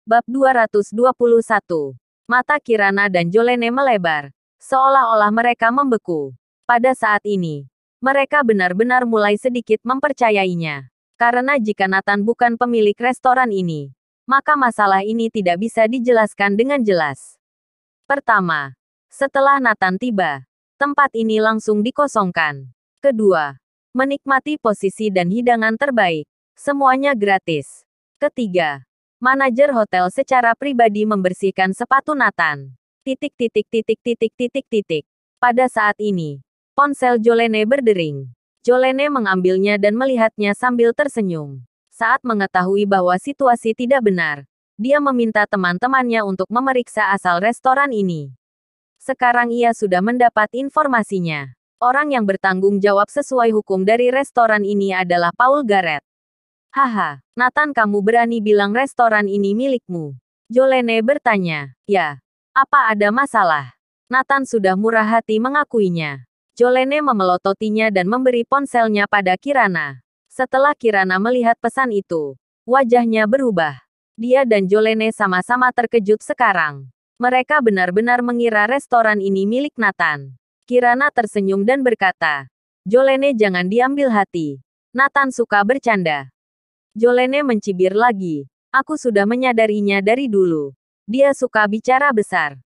Bab 221. Mata Kirana dan Jolene melebar, seolah-olah mereka membeku. Pada saat ini, mereka benar-benar mulai sedikit mempercayainya. Karena jika Nathan bukan pemilik restoran ini, maka masalah ini tidak bisa dijelaskan dengan jelas. Pertama, setelah Nathan tiba, tempat ini langsung dikosongkan. Kedua, menikmati posisi dan hidangan terbaik. Semuanya gratis. Ketiga, manajer hotel secara pribadi membersihkan sepatu Nathan. Pada saat ini, ponsel Jolene berdering. Jolene mengambilnya dan melihatnya sambil tersenyum. Saat mengetahui bahwa situasi tidak benar, dia meminta teman-temannya untuk memeriksa asal restoran ini. Sekarang ia sudah mendapat informasinya. Orang yang bertanggung jawab sesuai hukum dari restoran ini adalah Paul Garrett. Haha, Nathan, kamu berani bilang restoran ini milikmu? Jolene bertanya. Ya, apa ada masalah? Nathan sudah murah hati mengakuinya. Jolene memelototinya dan memberi ponselnya pada Kirana. Setelah Kirana melihat pesan itu, wajahnya berubah. Dia dan Jolene sama-sama terkejut sekarang. Mereka benar-benar mengira restoran ini milik Nathan. Kirana tersenyum dan berkata, Jolene, jangan diambil hati. Nathan suka bercanda. Jolene mencibir lagi. Aku sudah menyadarinya dari dulu. Dia suka bicara besar.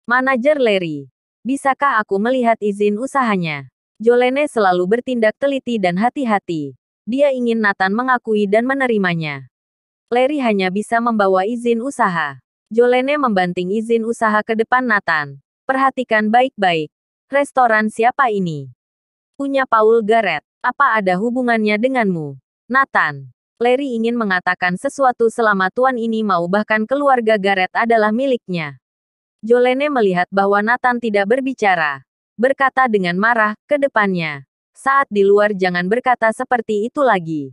Manajer Larry, bisakah aku melihat izin usahanya? Jolene selalu bertindak teliti dan hati-hati. Dia ingin Nathan mengakui dan menerimanya. Larry hanya bisa membawa izin usaha. Jolene membanting izin usaha ke depan Nathan. Perhatikan baik-baik. Restoran siapa ini? Punya Paul Garrett. Apa ada hubungannya denganmu? Nathan. Larry ingin mengatakan sesuatu selama tuan ini mau, bahkan keluarga Garrett adalah miliknya. Jolene melihat bahwa Nathan tidak berbicara. Berkata dengan marah, ke depannya. Saat di luar jangan berkata seperti itu lagi.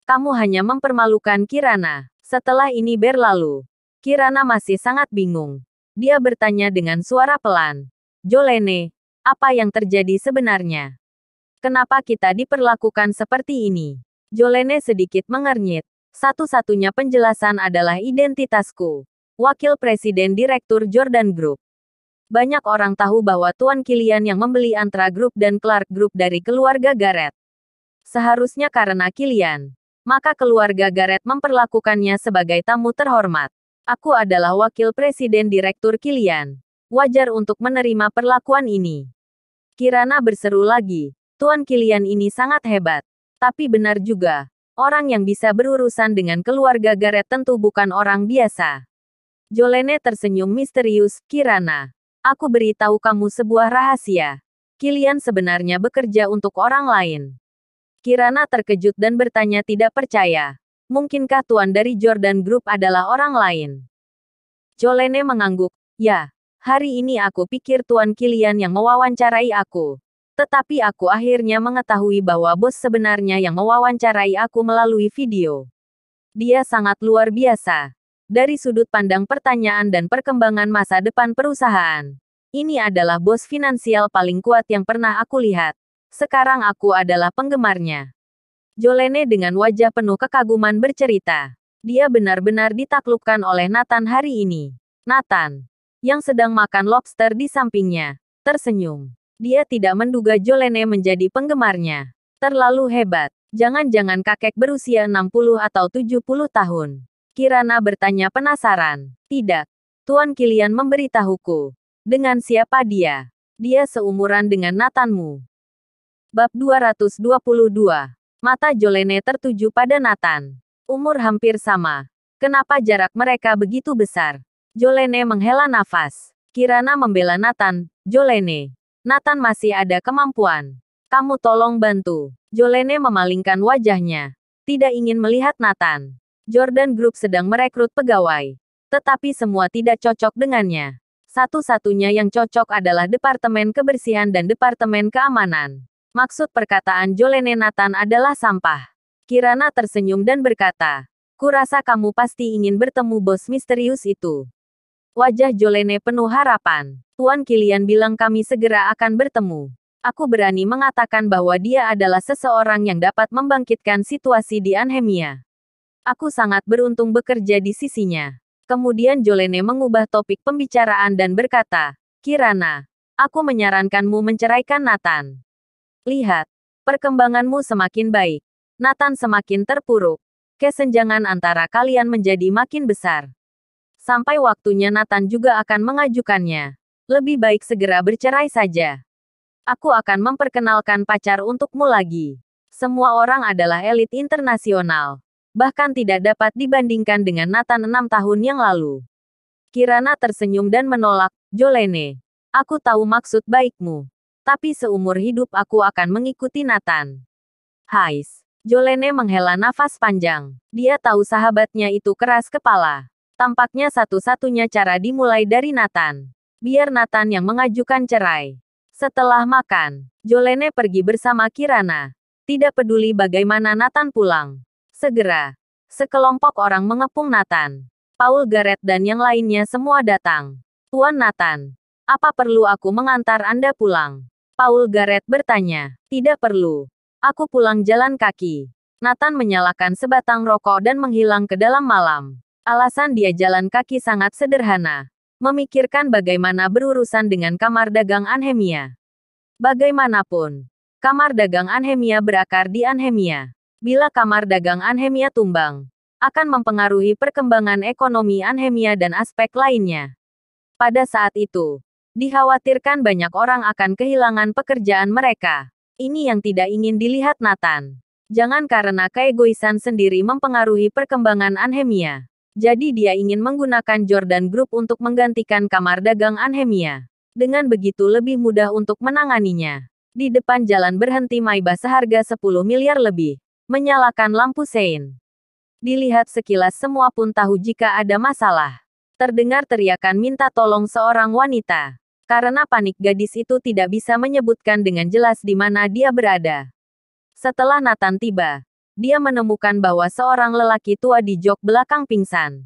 Kamu hanya mempermalukan Kirana. Setelah ini berlalu. Kirana masih sangat bingung. Dia bertanya dengan suara pelan. Jolene, apa yang terjadi sebenarnya? Kenapa kita diperlakukan seperti ini? Jolene sedikit mengernyit. Satu-satunya penjelasan adalah identitasku. Wakil Presiden Direktur Jordan Group. Banyak orang tahu bahwa Tuan Kilian yang membeli Antra Group dan Clark Group dari keluarga Garrett. Seharusnya karena Kilian, maka keluarga Garrett memperlakukannya sebagai tamu terhormat. Aku adalah Wakil Presiden Direktur Kilian. Wajar untuk menerima perlakuan ini. Kirana berseru lagi. Tuan Kilian ini sangat hebat. Tapi benar juga, orang yang bisa berurusan dengan keluarga Garrett tentu bukan orang biasa. Jolene tersenyum misterius. Kirana, aku beritahu kamu sebuah rahasia. Kilian sebenarnya bekerja untuk orang lain. Kirana terkejut dan bertanya tidak percaya. Mungkinkah tuan dari Jordan Group adalah orang lain? Jolene mengangguk. Ya, hari ini aku pikir tuan Kilian yang mewawancarai aku. Tetapi aku akhirnya mengetahui bahwa bos sebenarnya yang mewawancarai aku melalui video. Dia sangat luar biasa. Dari sudut pandang pertanyaan dan perkembangan masa depan perusahaan, ini adalah bos finansial paling kuat yang pernah aku lihat. Sekarang aku adalah penggemarnya. Jolene dengan wajah penuh kekaguman bercerita. Dia benar-benar ditaklukkan oleh Nathan hari ini. Nathan, yang sedang makan lobster di sampingnya, tersenyum. Dia tidak menduga Jolene menjadi penggemarnya. Terlalu hebat. Jangan-jangan kakek berusia 60 atau 70 tahun. Kirana bertanya penasaran. Tidak. Tuan Kilian memberitahuku. Dengan siapa dia? Dia seumuran dengan Nathanmu. Bab 222. Mata Jolene tertuju pada Nathan. Umur hampir sama. Kenapa jarak mereka begitu besar? Jolene menghela nafas. Kirana membela Nathan. Jolene, Nathan masih ada kemampuan. Kamu tolong bantu. Jolene memalingkan wajahnya. Tidak ingin melihat Nathan. Jordan Group sedang merekrut pegawai. Tetapi semua tidak cocok dengannya. Satu-satunya yang cocok adalah Departemen Kebersihan dan Departemen Keamanan. Maksud perkataan Jolene Nathan adalah sampah. Kirana tersenyum dan berkata, kurasa kamu pasti ingin bertemu bos misterius itu. Wajah Jolene penuh harapan. Tuan Kilian bilang kami segera akan bertemu. Aku berani mengatakan bahwa dia adalah seseorang yang dapat membangkitkan situasi di Anhemia. Aku sangat beruntung bekerja di sisinya. Kemudian Jolene mengubah topik pembicaraan dan berkata, Kirana, aku menyarankanmu menceraikan Nathan. Lihat, perkembanganmu semakin baik. Nathan semakin terpuruk. Kesenjangan antara kalian menjadi makin besar. Sampai waktunya Nathan juga akan mengajukannya. Lebih baik segera bercerai saja. Aku akan memperkenalkan pacar untukmu lagi. Semua orang adalah elit internasional. Bahkan tidak dapat dibandingkan dengan Nathan 6 tahun yang lalu. Kirana tersenyum dan menolak, Jolene. Aku tahu maksud baikmu. Tapi seumur hidup aku akan mengikuti Nathan. Hais. Jolene menghela nafas panjang. Dia tahu sahabatnya itu keras kepala. Tampaknya satu-satunya cara dimulai dari Nathan. Biar Nathan yang mengajukan cerai. Setelah makan, Jolene pergi bersama Kirana. Tidak peduli bagaimana Nathan pulang. Segera, sekelompok orang mengepung Nathan. Paul Garrett dan yang lainnya semua datang. Tuan Nathan, apa perlu aku mengantar Anda pulang? Paul Garrett bertanya. Tidak perlu. Aku pulang jalan kaki. Nathan menyalakan sebatang rokok dan menghilang ke dalam malam. Alasan dia jalan kaki sangat sederhana. Memikirkan bagaimana berurusan dengan kamar dagang Anhemia. Bagaimanapun, kamar dagang Anhemia berakar di Anhemia. Bila kamar dagang Anhemia tumbang, akan mempengaruhi perkembangan ekonomi Anhemia dan aspek lainnya. Pada saat itu, dikhawatirkan banyak orang akan kehilangan pekerjaan mereka. Ini yang tidak ingin dilihat Nathan. Jangan karena keegoisan sendiri mempengaruhi perkembangan Anhemia. Jadi dia ingin menggunakan Jordan Group untuk menggantikan kamar dagang Anhemia. Dengan begitu lebih mudah untuk menanganinya. Di depan jalan berhenti Maybach seharga 10 miliar lebih. Menyalakan lampu sein. Dilihat sekilas semua pun tahu jika ada masalah. Terdengar teriakan minta tolong seorang wanita. Karena panik gadis itu tidak bisa menyebutkan dengan jelas di mana dia berada. Setelah Nathan tiba, dia menemukan bahwa seorang lelaki tua di jok belakang pingsan.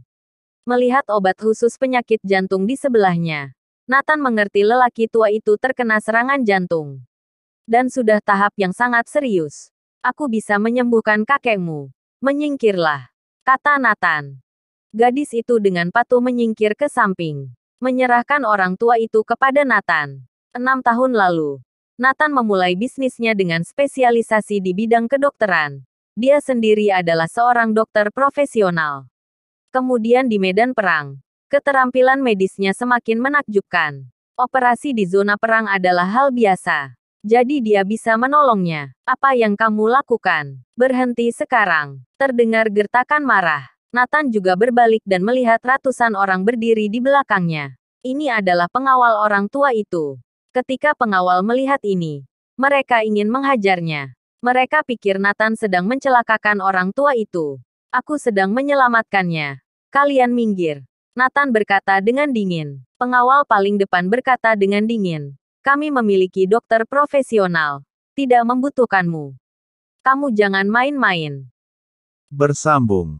Melihat obat khusus penyakit jantung di sebelahnya, Nathan mengerti lelaki tua itu terkena serangan jantung. Dan sudah tahap yang sangat serius. Aku bisa menyembuhkan kakekmu. Menyingkirlah, kata Nathan. Gadis itu dengan patuh menyingkir ke samping. Menyerahkan orang tua itu kepada Nathan. 6 tahun lalu, Nathan memulai bisnisnya dengan spesialisasi di bidang kedokteran. Dia sendiri adalah seorang dokter profesional. Kemudian di medan perang, keterampilan medisnya semakin menakjubkan. Operasi di zona perang adalah hal biasa. Jadi dia bisa menolongnya. Apa yang kamu lakukan? Berhenti sekarang. Terdengar gertakan marah. Nathan juga berbalik dan melihat ratusan orang berdiri di belakangnya. Ini adalah pengawal orang tua itu. Ketika pengawal melihat ini, mereka ingin menghajarnya. Mereka pikir Nathan sedang mencelakakan orang tua itu. Aku sedang menyelamatkannya. Kalian minggir. Nathan berkata dengan dingin. Pengawal paling depan berkata dengan dingin. Kami memiliki dokter profesional. Tidak membutuhkanmu. Kamu jangan main-main. Bersambung.